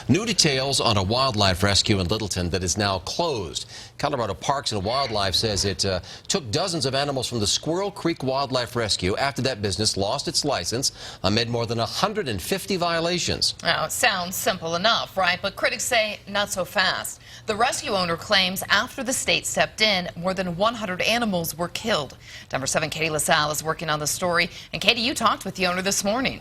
New details on a wildlife rescue in Littleton that is now closed. Colorado Parks and Wildlife says it took dozens of animals from the Squirrel Creek Wildlife Rescue after that business lost its license amid more than 150 violations. Now, it sounds simple enough, right? But critics say not so fast. The rescue owner claims after the state stepped in, more than 100 animals were killed. Denver 7 Katie LaSalle is working on the story. And Katie, you talked with the owner this morning.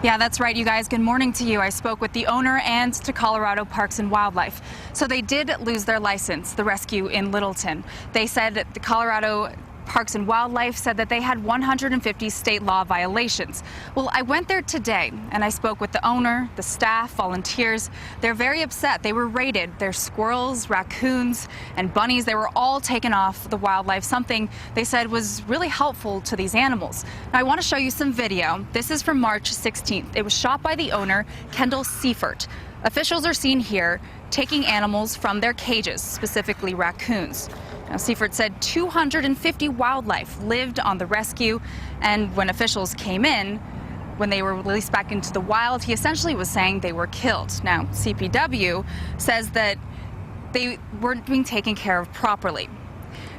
Yeah, that's right, you guys. Good morning to you. I spoke with the owner and to Colorado Parks and Wildlife. So they did lose their license, the rescue in Littleton. They said that the Colorado Parks and Wildlife said that they had 150 state law violations. Well, I went there today and I spoke with the owner, the staff, volunteers. They're very upset. They were raided. Their squirrels, raccoons, and bunnies, they were all taken off the wildlife, something they said was really helpful to these animals. Now, I want to show you some video. This is from March 16th. It was shot by the owner, Kendall Seifert. Officials are seen here taking animals from their cages, specifically raccoons. Now, Seifert said 250 wildlife lived on the rescue, and when officials came in, when they were released back into the wild, he essentially was saying they were killed. Now, CPW says that they weren't being taken care of properly.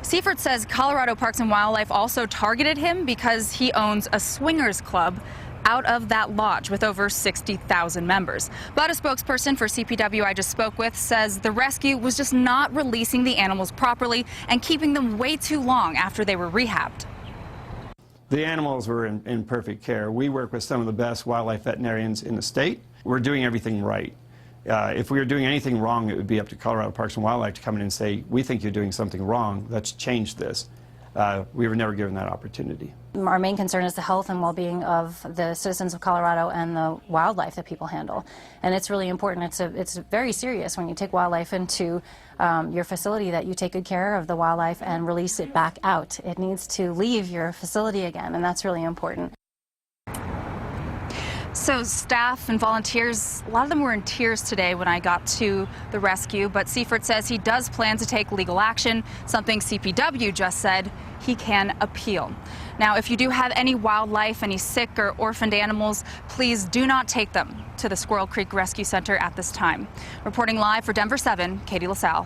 Seifert says Colorado Parks and Wildlife also targeted him because he owns a swingers club out of that lodge with over 60,000 members. But a spokesperson for CPW I just spoke with says the rescue was just not releasing the animals properly and keeping them way too long after they were rehabbed. The animals were in perfect care. We work with some of the best wildlife veterinarians in the state. We're doing everything right. If we were doing anything wrong, it would be up to Colorado Parks and Wildlife to come in and say, we think you're doing something wrong, let's change this. We were never given that opportunity. Our main concern is the health and well-being of the citizens of Colorado and the wildlife that people handle. And it's really important. It's very serious when you take wildlife into your facility that you take good care of the wildlife and release it back out. It needs to leave your facility again, and that's really important. So staff and volunteers, a lot of them were in tears today when I got to the rescue, but Seifert says he does plan to take legal action, something CPW just said he can appeal. Now, if you do have any wildlife, any sick or orphaned animals, please do not take them to the Squirrel Creek Rescue Center at this time. Reporting live for Denver 7, Katie LaSalle.